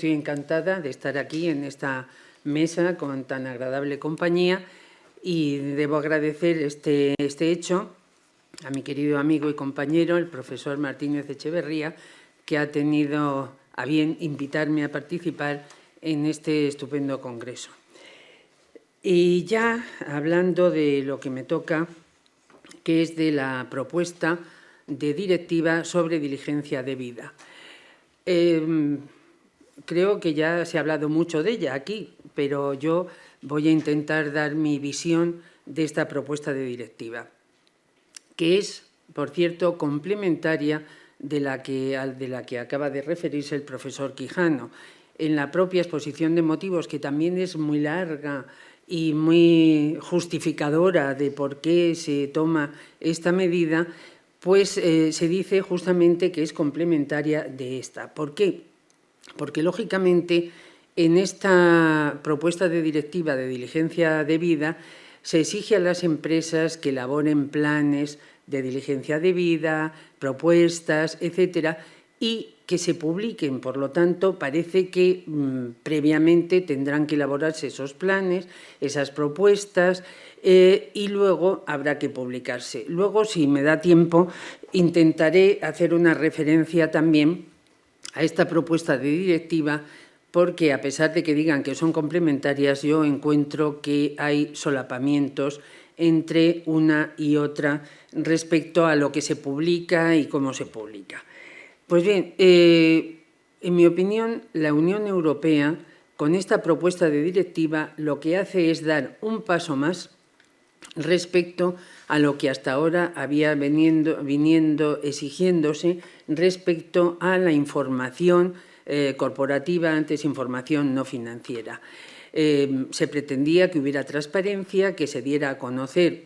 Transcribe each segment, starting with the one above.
Estoy encantada de estar aquí en esta mesa con tan agradable compañía y debo agradecer este hecho a mi querido amigo y compañero, el profesor Martínez Echeverría, que ha tenido a bien invitarme a participar en este estupendo congreso. Y ya hablando de lo que me toca, que es de la propuesta de directiva sobre diligencia debida. Creo que ya se ha hablado mucho de ella aquí, pero yo voy a intentar dar mi visión de esta propuesta de directiva, que es, por cierto, complementaria de la que acaba de referirse el profesor Quijano. En la propia exposición de motivos, que también es muy larga y muy justificadora de por qué se toma esta medida, pues se dice justamente que es complementaria de esta. ¿Por qué? Porque, lógicamente, en esta propuesta de directiva de diligencia debida se exige a las empresas que elaboren planes de diligencia debida, propuestas, etcétera, y que se publiquen. Por lo tanto, parece que previamente tendrán que elaborarse esos planes, esas propuestas, y luego habrá que publicarse. Luego, si me da tiempo, intentaré hacer una referencia también a esta propuesta de directiva, porque a pesar de que digan que son complementarias, yo encuentro que hay solapamientos entre una y otra respecto a lo que se publica y cómo se publica. Pues bien, en mi opinión, la Unión Europea, con esta propuesta de directiva, lo que hace es dar un paso más respecto a lo que hasta ahora había viniendo exigiéndose respecto a la información corporativa, antes información no financiera. Se pretendía que hubiera transparencia, que se diera a conocer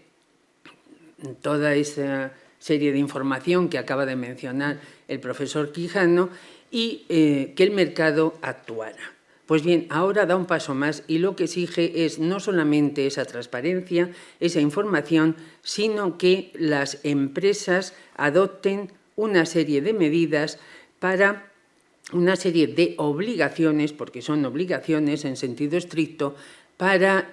toda esa serie de información que acaba de mencionar el profesor Quijano y que el mercado actuara. Pues bien, ahora da un paso más y lo que exige es no solamente esa transparencia, esa información, sino que las empresas adopten una serie de medidas para una serie de obligaciones, porque son obligaciones en sentido estricto, para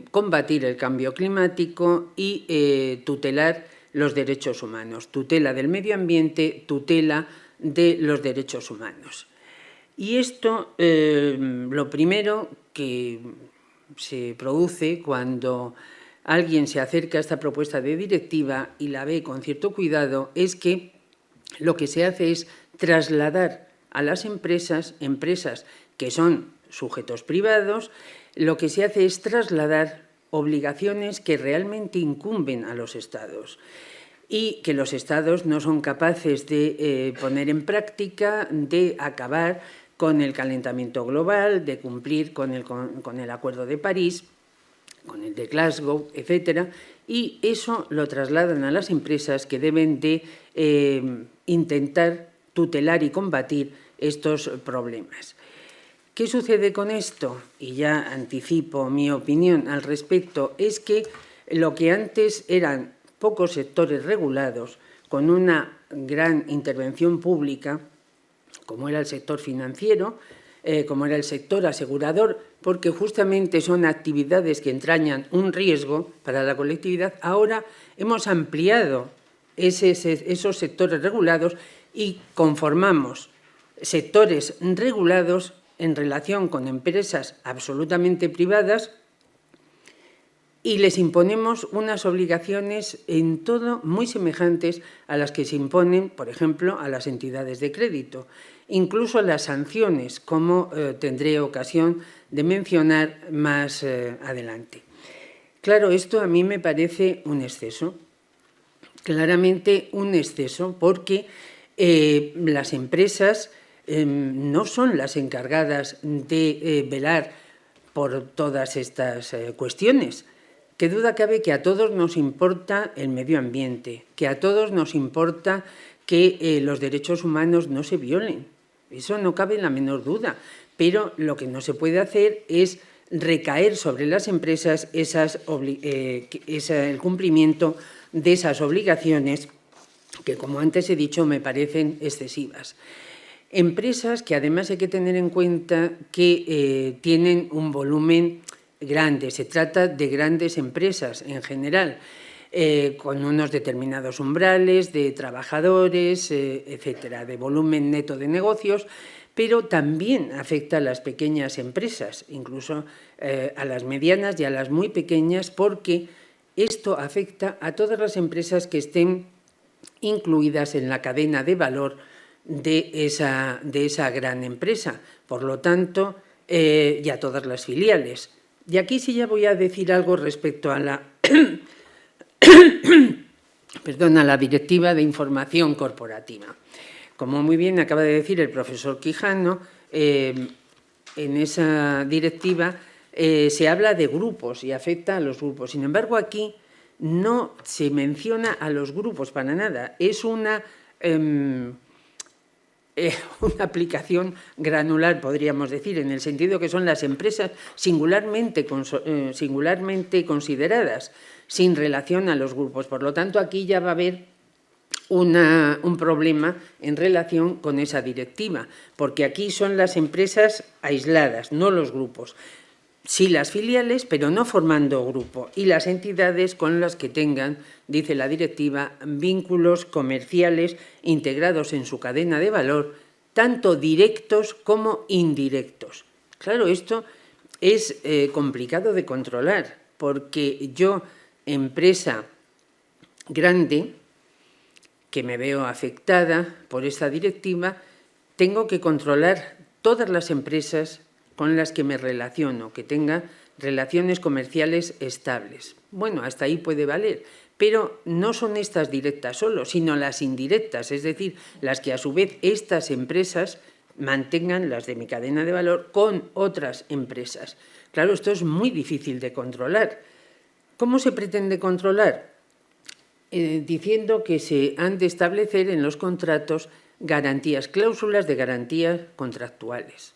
combatir el cambio climático y tutelar los derechos humanos, tutela del medio ambiente, tutela de los derechos humanos. Y esto, lo primero que se produce cuando alguien se acerca a esta propuesta de directiva y la ve con cierto cuidado, es que lo que se hace es trasladar a las empresas que son sujetos privados, lo que se hace es trasladar obligaciones que realmente incumben a los Estados y que los Estados no son capaces de poner en práctica, de acabar con el calentamiento global, de cumplir con el Acuerdo de París, con el de Glasgow, etcétera, y eso lo trasladan a las empresas que deben de intentar tutelar y combatir estos problemas. ¿Qué sucede con esto? Y ya anticipo mi opinión al respecto, es que lo que antes eran pocos sectores regulados, con una gran intervención pública, como era el sector financiero, como era el sector asegurador, porque justamente son actividades que entrañan un riesgo para la colectividad, ahora hemos ampliado esos sectores regulados y conformamos sectores regulados en relación con empresas absolutamente privadas y les imponemos unas obligaciones en todo muy semejantes a las que se imponen, por ejemplo, a las entidades de crédito, incluso las sanciones, como tendré ocasión de mencionar más adelante. Claro, esto a mí me parece un exceso, claramente un exceso, porque las empresas no son las encargadas de velar por todas estas cuestiones. Qué duda cabe que a todos nos importa el medio ambiente, que a todos nos importa que los derechos humanos no se violen. Eso no cabe la menor duda. Pero lo que no se puede hacer es recaer sobre las empresas el cumplimiento de esas obligaciones que, como antes he dicho, me parecen excesivas. Empresas que además hay que tener en cuenta que tienen un volumen grande. Se trata de grandes empresas en general, con unos determinados umbrales de trabajadores, etcétera, de volumen neto de negocios, pero también afecta a las pequeñas empresas, incluso a las medianas y a las muy pequeñas, porque esto afecta a todas las empresas que estén incluidas en la cadena de valor de esa gran empresa, por lo tanto, y a todas las filiales. Y aquí sí ya voy a decir algo respecto a la, a la Directiva de Información Corporativa. Como muy bien acaba de decir el profesor Quijano, en esa directiva se habla de grupos y afecta a los grupos. Sin embargo, aquí no se menciona a los grupos para nada. Es una aplicación granular, podríamos decir, en el sentido que son las empresas singularmente consideradas, sin relación a los grupos. Por lo tanto, aquí ya va a haber un problema en relación con esa directiva, porque aquí son las empresas aisladas, no los grupos. Sí las filiales, pero no formando grupo, y las entidades con las que tengan, dice la directiva, vínculos comerciales integrados en su cadena de valor, tanto directos como indirectos. Claro, esto es complicado de controlar, porque yo, empresa grande, que me veo afectada por esta directiva, tengo que controlar todas las empresas con las que me relaciono, que tengan relaciones comerciales estables. Bueno, hasta ahí puede valer, pero no son estas directas solo, sino las indirectas, es decir, las que a su vez estas empresas mantengan, las de mi cadena de valor, con otras empresas. Claro, esto es muy difícil de controlar. ¿Cómo se pretende controlar? Diciendo que se han de establecer en los contratos garantías, cláusulas de garantías contractuales.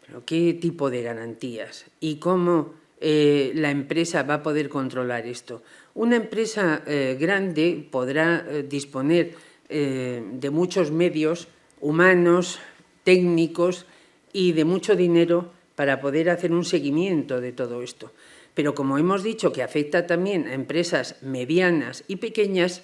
¿Pero qué tipo de garantías? ¿Y cómo la empresa va a poder controlar esto? Una empresa grande podrá disponer de muchos medios humanos, técnicos y de mucho dinero para poder hacer un seguimiento de todo esto. Pero como hemos dicho que afecta también a empresas medianas y pequeñas,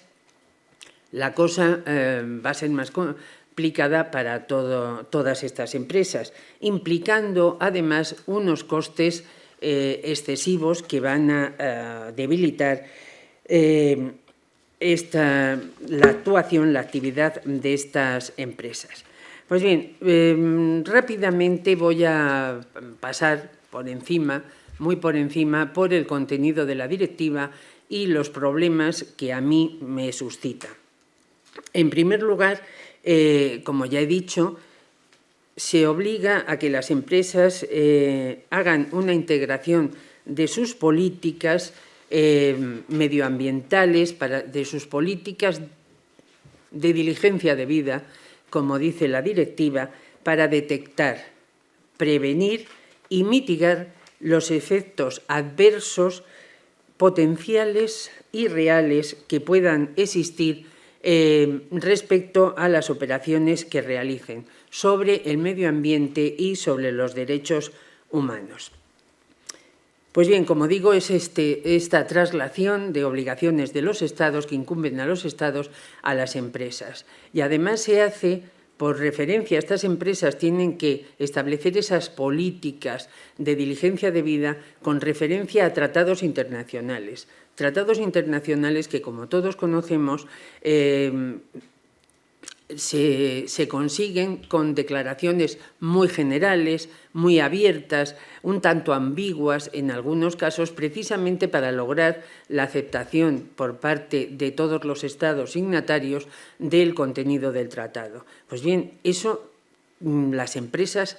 la cosa va a ser más complicada para todas estas empresas, implicando además unos costes excesivos que van a debilitar la actuación, la actividad de estas empresas. Pues bien, rápidamente voy a pasar por encima, muy por encima, por el contenido de la directiva y los problemas que a mí me suscita. En primer lugar, como ya he dicho, se obliga a que las empresas hagan una integración de sus políticas medioambientales, de sus políticas de diligencia debida, como dice la directiva, para detectar, prevenir y mitigar los efectos adversos potenciales y reales que puedan existir respecto a las operaciones que realicen sobre el medio ambiente y sobre los derechos humanos. Pues bien, como digo, es esta traslación de obligaciones de los Estados que incumben a los Estados a las empresas. Y además se hace por referencia. Estas empresas tienen que establecer esas políticas de diligencia debida con referencia a tratados internacionales. Tratados internacionales que, como todos conocemos, se consiguen con declaraciones muy generales, muy abiertas, un tanto ambiguas en algunos casos, precisamente para lograr la aceptación por parte de todos los Estados signatarios del contenido del tratado. Pues bien, eso las empresas,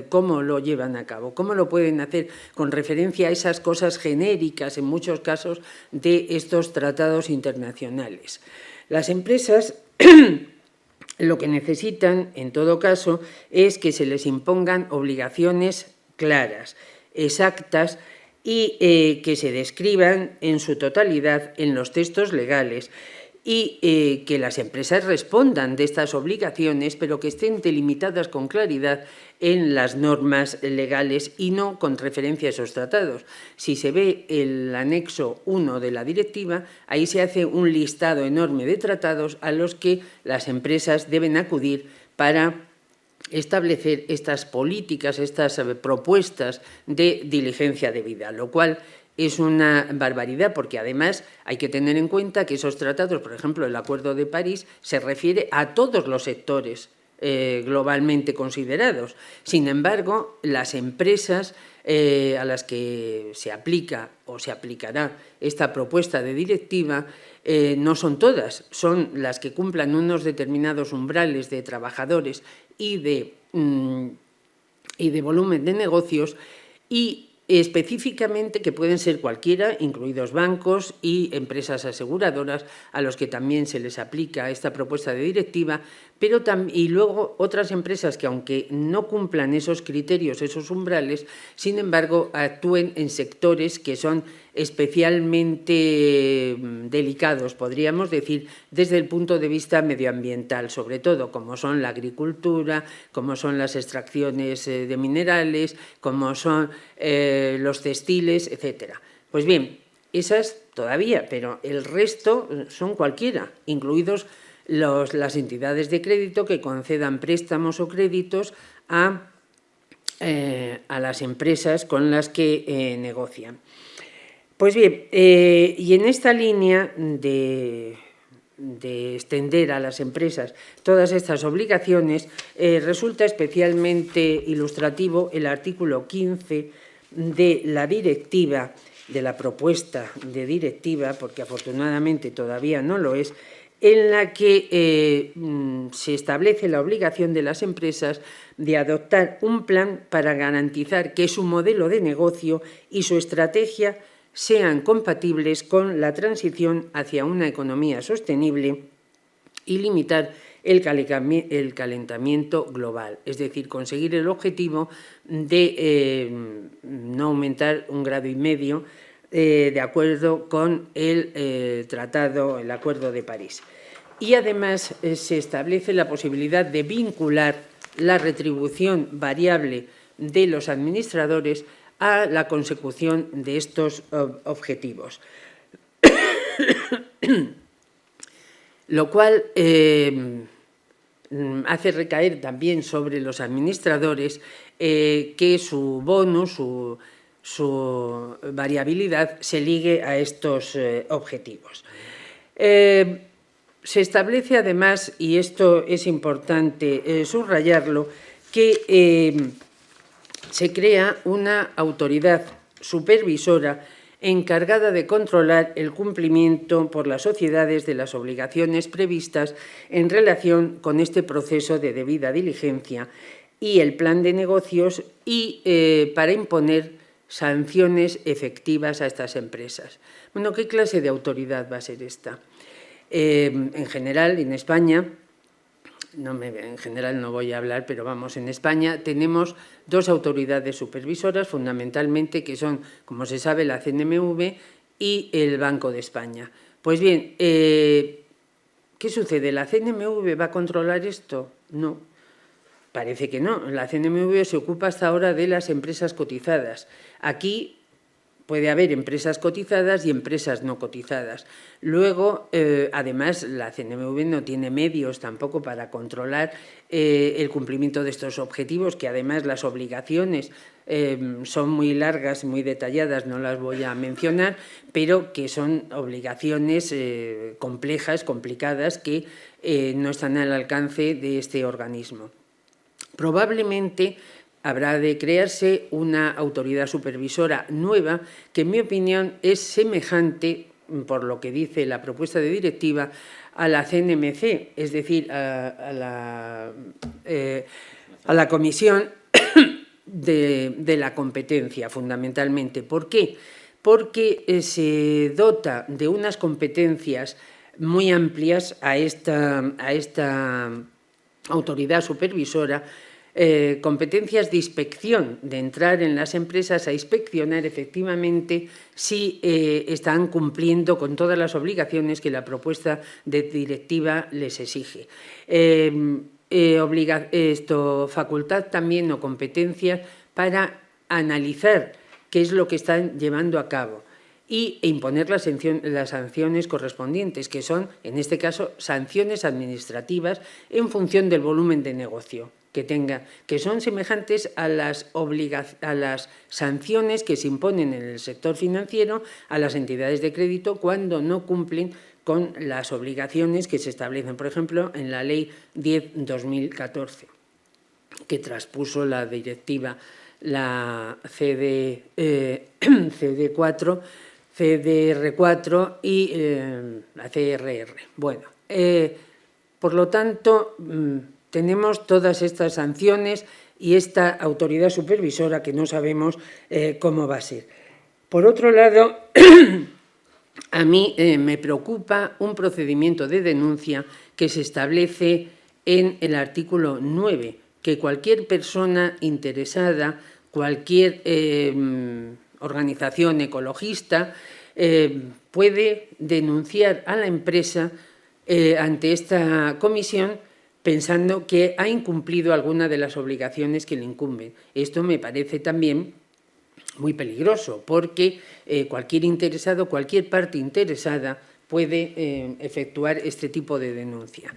¿cómo lo llevan a cabo? ¿Cómo lo pueden hacer con referencia a esas cosas genéricas, en muchos casos, de estos tratados internacionales? Las empresas lo que necesitan, en todo caso, es que se les impongan obligaciones claras, exactas y que se describan en su totalidad en los textos legales y que las empresas respondan de estas obligaciones, pero que estén delimitadas con claridad en las normas legales y no con referencia a esos tratados. Si se ve el anexo 1 de la directiva, ahí se hace un listado enorme de tratados a los que las empresas deben acudir para establecer estas políticas, estas propuestas de diligencia debida, lo cual es una barbaridad, porque además hay que tener en cuenta que esos tratados, por ejemplo, el Acuerdo de París, se refiere a todos los sectores globalmente considerados. Sin embargo, las empresas a las que se aplica o se aplicará esta propuesta de directiva no son todas, son las que cumplan unos determinados umbrales de trabajadores y de volumen de negocios, y específicamente que pueden ser cualquiera, incluidos bancos y empresas aseguradoras, a los que también se les aplica esta propuesta de directiva, pero y luego otras empresas que, aunque no cumplan esos criterios, esos umbrales, sin embargo, actúen en sectores que son especialmente delicados, podríamos decir, desde el punto de vista medioambiental, sobre todo, como son la agricultura, como son las extracciones de minerales, como son los textiles, etcétera. Pues bien, esas todavía, pero el resto son cualquiera, incluidos las entidades de crédito que concedan préstamos o créditos a las empresas con las que negocian. Pues bien, y en esta línea de extender a las empresas todas estas obligaciones, resulta especialmente ilustrativo el artículo 15 de la directiva, de la propuesta de directiva, porque afortunadamente todavía no lo es, en la que se establece la obligación de las empresas de adoptar un plan para garantizar que su modelo de negocio y su estrategia sean compatibles con la transición hacia una economía sostenible y limitar el calentamiento global, es decir, conseguir el objetivo de no aumentar 1,5 grados de acuerdo con el Acuerdo de París. Y además se establece la posibilidad de vincular la retribución variable de los administradores a la consecución de estos objetivos. Lo cual hace recaer también sobre los administradores que su bono, su variabilidad, se ligue a estos objetivos. Se establece además, y esto es importante subrayarlo, que se crea una autoridad supervisora encargada de controlar el cumplimiento por las sociedades de las obligaciones previstas en relación con este proceso de debida diligencia y el plan de negocios, y para imponer sanciones efectivas a estas empresas. Bueno, ¿qué clase de autoridad va a ser esta? En general, en España, en general no voy a hablar, pero vamos, en España tenemos 2 autoridades supervisoras, fundamentalmente, que son, como se sabe, la CNMV y el Banco de España. Pues bien, ¿qué sucede? ¿La CNMV va a controlar esto? No, parece que no. La CNMV se ocupa hasta ahora de las empresas cotizadas. Aquí puede haber empresas cotizadas y empresas no cotizadas. Luego, además, la CNMV no tiene medios tampoco para controlar el cumplimiento de estos objetivos, que además las obligaciones son muy largas, muy detalladas, no las voy a mencionar, pero que son obligaciones complejas, complicadas, que no están al alcance de este organismo. Probablemente habrá de crearse una autoridad supervisora nueva que, en mi opinión, es semejante, por lo que dice la propuesta de directiva, a la CNMC, es decir, a la Comisión de la Competencia, fundamentalmente. ¿Por qué? Porque se dota de unas competencias muy amplias a esta autoridad supervisora, competencias de inspección, de entrar en las empresas a inspeccionar efectivamente si están cumpliendo con todas las obligaciones que la propuesta de directiva les exige. Facultad también o competencias para analizar qué es lo que están llevando a cabo e imponer las sanciones correspondientes, que son, en este caso, sanciones administrativas en función del volumen de negocio que tenga, que son semejantes a las sanciones que se imponen en el sector financiero a las entidades de crédito cuando no cumplen con las obligaciones que se establecen, por ejemplo, en la Ley 10/2014, que traspuso la directiva, la CDR4 y la CRR. Bueno, por lo tanto, tenemos todas estas sanciones y esta autoridad supervisora que no sabemos cómo va a ser. Por otro lado, a mí me preocupa un procedimiento de denuncia que se establece en el artículo 9, que cualquier persona interesada, cualquier organización ecologista, puede denunciar a la empresa ante esta comisión pensando que ha incumplido alguna de las obligaciones que le incumben. Esto me parece también muy peligroso, porque cualquier interesado, cualquier parte interesada puede efectuar este tipo de denuncia.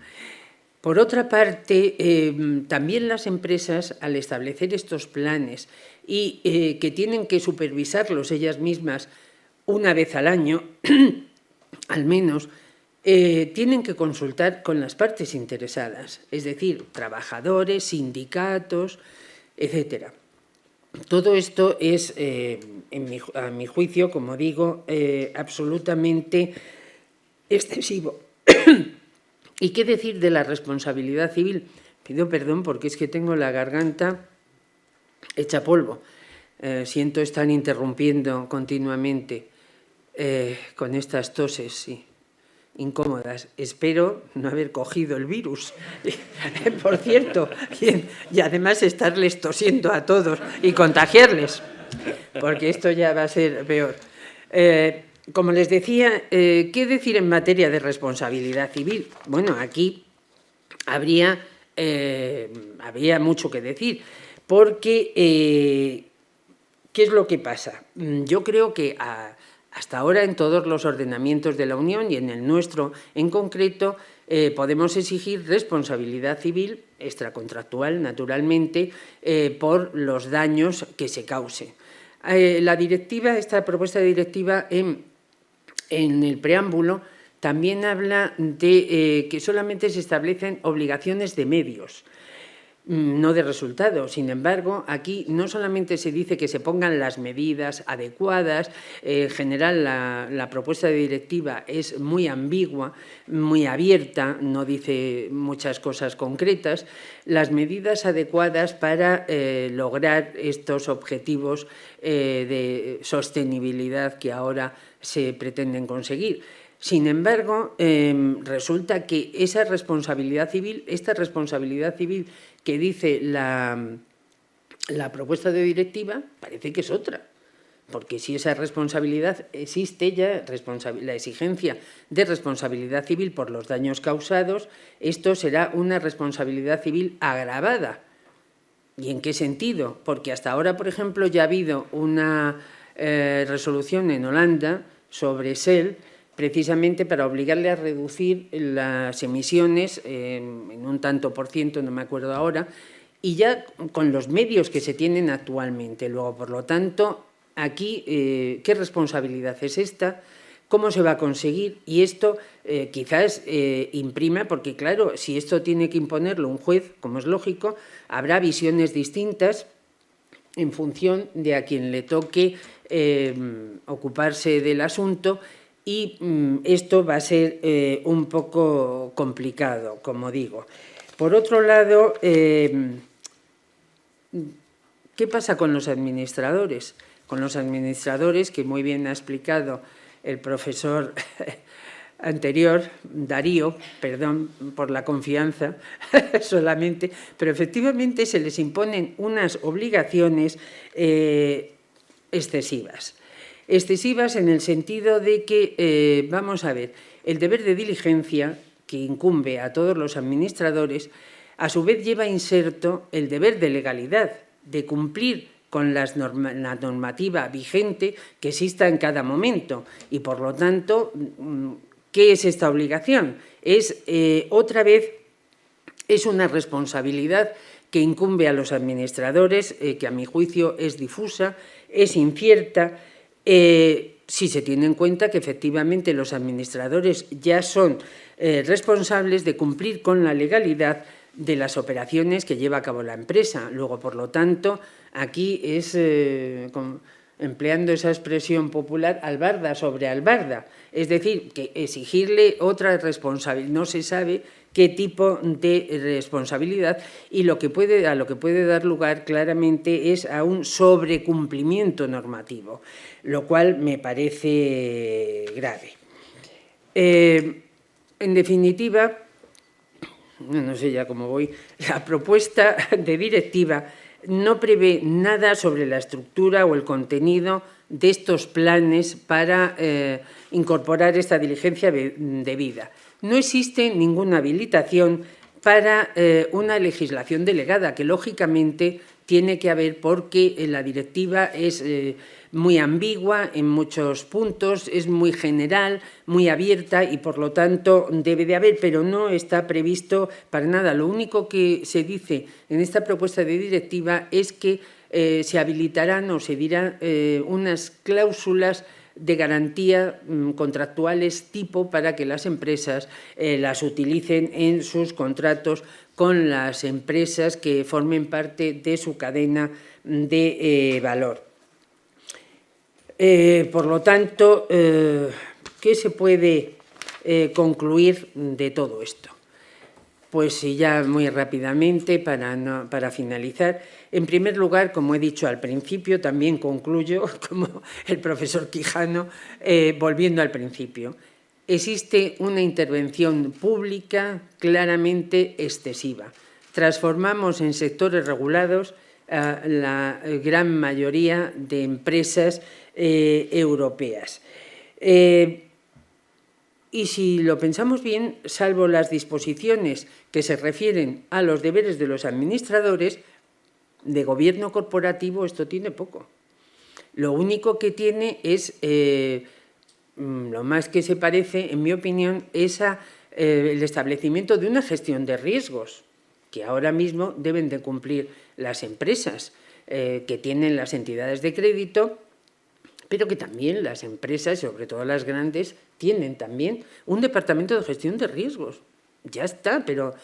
Por otra parte, también las empresas, al establecer estos planes y que tienen que supervisarlos ellas mismas una vez al año, al menos, tienen que consultar con las partes interesadas, es decir, trabajadores, sindicatos, etcétera. Todo esto es, a mi juicio, como digo, absolutamente excesivo. ¿Y qué decir de la responsabilidad civil? Pido perdón porque es que tengo la garganta hecha polvo. Siento estar interrumpiendo continuamente con estas toses, sí, incómodas. Espero no haber cogido el virus, por cierto, y además estarles tosiendo a todos y contagiarles, porque esto ya va a ser peor. Como les decía, ¿qué decir en materia de responsabilidad civil? Bueno, aquí habría mucho que decir, porque ¿qué es lo que pasa? Yo creo que hasta ahora en todos los ordenamientos de la Unión y en el nuestro en concreto podemos exigir responsabilidad civil extracontractual, naturalmente, por los daños que se causen. La directiva, esta propuesta de directiva en el preámbulo también habla de que solamente se establecen obligaciones de medios, no de resultados. Sin embargo, aquí no solamente se dice que se pongan las medidas adecuadas, en general la propuesta de directiva es muy ambigua, muy abierta, no dice muchas cosas concretas, las medidas adecuadas para lograr estos objetivos de sostenibilidad que ahora se pretenden conseguir. Sin embargo, resulta que esta responsabilidad civil que dice la propuesta de directiva, parece que es otra. Porque si esa responsabilidad existe ya, la exigencia de responsabilidad civil por los daños causados, esto será una responsabilidad civil agravada. ¿Y en qué sentido? Porque hasta ahora, por ejemplo, ya ha habido una resolución en Holanda sobre Shell, precisamente para obligarle a reducir las emisiones en un tanto por ciento, no me acuerdo ahora, y ya con los medios que se tienen actualmente. Luego, por lo tanto, aquí, ¿qué responsabilidad es esta? ¿Cómo se va a conseguir? Y esto quizás imprima, porque claro, si esto tiene que imponerlo un juez, como es lógico, habrá visiones distintas en función de a quien le toque ocuparse del asunto, y esto va a ser un poco complicado, como digo. Por otro lado, ¿qué pasa con los administradores? Con los administradores, que muy bien ha explicado el profesor anterior, Darío, perdón por la confianza solamente, pero efectivamente se les imponen unas obligaciones excesivas. Excesivas en el sentido de que, vamos a ver, el deber de diligencia que incumbe a todos los administradores, a su vez lleva inserto el deber de legalidad, de cumplir con la normativa vigente que exista en cada momento. Y, por lo tanto, ¿qué es esta obligación? Es, otra vez, es una responsabilidad que incumbe a los administradores, que a mi juicio es difusa, es incierta, si se tiene en cuenta que efectivamente los administradores ya son responsables de cumplir con la legalidad de las operaciones que lleva a cabo la empresa. Luego, por lo tanto, aquí es, empleando esa expresión popular, albarda sobre albarda. Es decir, que exigirle otra responsabilidad. No se sabe qué tipo de responsabilidad y a lo que puede dar lugar claramente es a un sobrecumplimiento normativo, lo cual me parece grave. En definitiva, no sé ya cómo voy, la propuesta de directiva no prevé nada sobre la estructura o el contenido de estos planes para incorporar esta diligencia debida. No existe ninguna habilitación para una legislación delegada, que lógicamente tiene que haber porque la directiva es muy ambigua en muchos puntos, es muy general, muy abierta y, por lo tanto, debe de haber, pero no está previsto para nada. Lo único que se dice en esta propuesta de directiva es que se habilitarán o se dirán unas cláusulas de garantía contractuales tipo para que las empresas las utilicen en sus contratos con las empresas que formen parte de su cadena de valor. Por lo tanto, ¿qué se puede concluir de todo esto? Pues ya muy rápidamente, para finalizar, en primer lugar, como he dicho al principio, también concluyo, como el profesor Quijano, volviendo al principio. Existe una intervención pública claramente excesiva. Transformamos en sectores regulados a la gran mayoría de empresas europeas. Y si lo pensamos bien, salvo las disposiciones que se refieren a los deberes de los administradores, de gobierno corporativo esto tiene poco. Lo único que tiene es, lo más que se parece, en mi opinión, es el establecimiento de una gestión de riesgos, que ahora mismo deben de cumplir las empresas que tienen las entidades de crédito, pero que también las empresas, sobre todo las grandes, tienen también un departamento de gestión de riesgos. Ya está, pero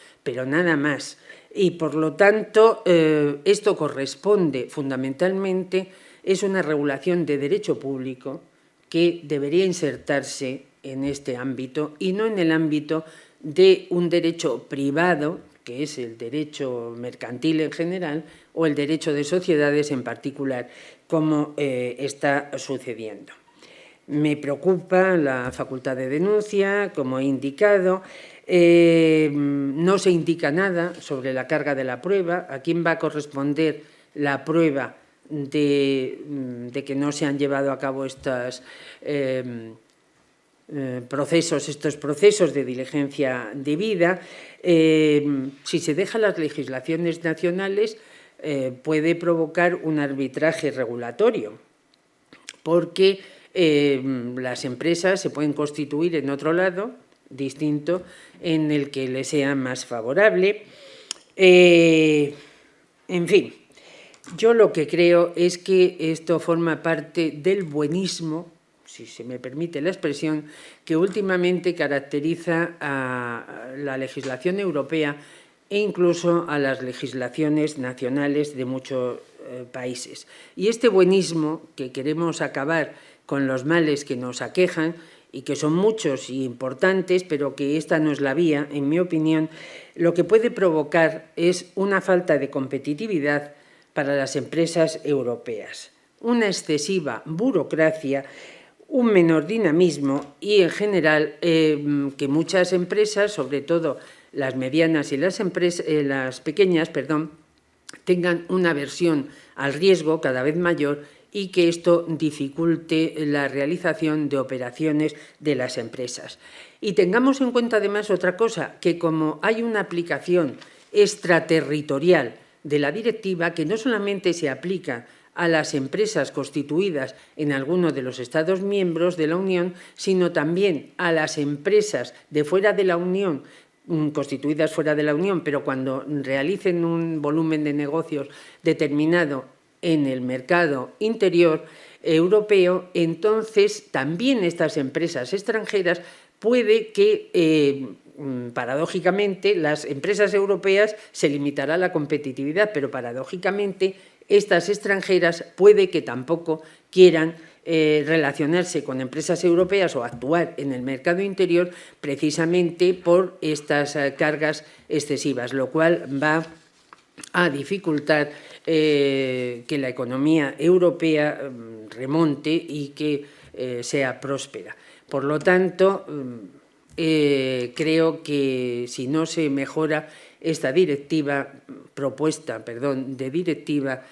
nada más. Y, por lo tanto, esto corresponde fundamentalmente, es una regulación de derecho público que debería insertarse en este ámbito y no en el ámbito de un derecho privado, que es el derecho mercantil en general, o el derecho de sociedades en particular, como está sucediendo. Me preocupa la facultad de denuncia, como he indicado. No se indica nada sobre la carga de la prueba, a quién va a corresponder la prueba de que no se han llevado a cabo estos procesos de diligencia debida. Si se dejan las legislaciones nacionales, puede provocar un arbitraje regulatorio, porque las empresas se pueden constituir en otro lado distinto en el que les sea más favorable. En fin, yo lo que creo es que esto forma parte del buenismo, si se me permite la expresión, que últimamente caracteriza a la legislación europea e incluso a las legislaciones nacionales de muchos países. Y este buenismo, que queremos acabar con los males que nos aquejan, y que son muchos y importantes, pero que esta no es la vía, en mi opinión, lo que puede provocar es una falta de competitividad para las empresas europeas, una excesiva burocracia, un menor dinamismo y, en general, que muchas empresas, sobre todo las medianas y las pequeñas, tengan una aversión al riesgo cada vez mayor y que esto dificulte la realización de operaciones de las empresas. Y tengamos en cuenta, además, otra cosa, que como hay una aplicación extraterritorial de la directiva, que no solamente se aplica a las empresas constituidas en alguno de los Estados miembros de la Unión, sino también a las empresas de fuera de la Unión, constituidas fuera de la Unión, pero cuando realicen un volumen de negocios determinado en el mercado interior europeo, entonces también estas empresas extranjeras puede que, paradójicamente, las empresas europeas se limitará la competitividad, pero paradójicamente estas extranjeras puede que tampoco quieran relacionarse con empresas europeas o actuar en el mercado interior precisamente por estas cargas excesivas, lo cual va a dificultar que la economía europea remonte y que sea próspera. Por lo tanto, creo que si no se mejora esta propuesta de directiva,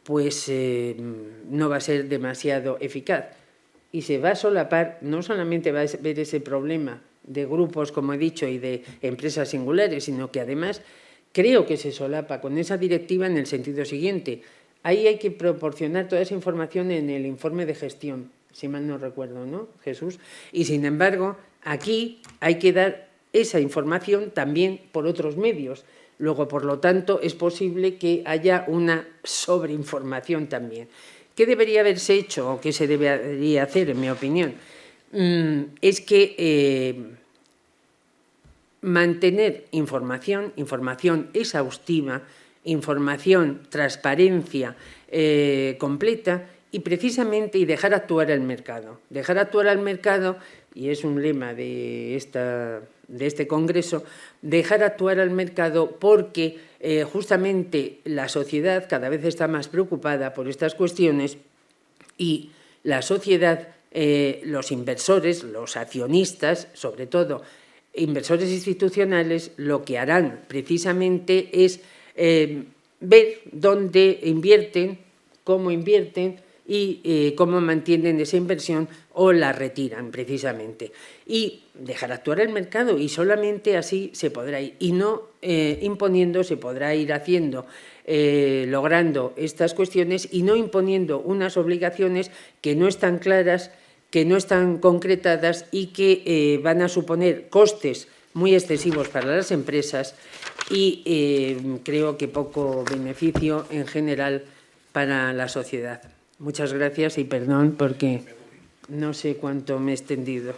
pues no va a ser demasiado eficaz. Y se va a solapar, no solamente va a ver ese problema de grupos, como he dicho, y de empresas singulares, sino que además creo que se solapa con esa directiva en el sentido siguiente. Ahí hay que proporcionar toda esa información en el informe de gestión, si mal no recuerdo, ¿no, Jesús? Y, sin embargo, aquí hay que dar esa información también por otros medios. Luego, por lo tanto, es posible que haya una sobreinformación también. ¿Qué debería haberse hecho o qué se debería hacer, en mi opinión? Es que mantener información exhaustiva, información, transparencia completa y precisamente dejar actuar al mercado. Dejar actuar al mercado, y es un lema de este Congreso, dejar actuar al mercado porque justamente la sociedad cada vez está más preocupada por estas cuestiones y la sociedad, los inversores, los accionistas, sobre todo inversores institucionales, lo que harán precisamente es ver dónde invierten, cómo invierten y cómo mantienen esa inversión o la retiran precisamente. Y dejar actuar el mercado, y solamente así se podrá ir. Y no imponiendo, se podrá ir haciendo, logrando estas cuestiones y no imponiendo unas obligaciones que no están claras, que no están concretadas y que van a suponer costes muy excesivos para las empresas y creo que poco beneficio en general para la sociedad. Muchas gracias y perdón porque no sé cuánto me he extendido.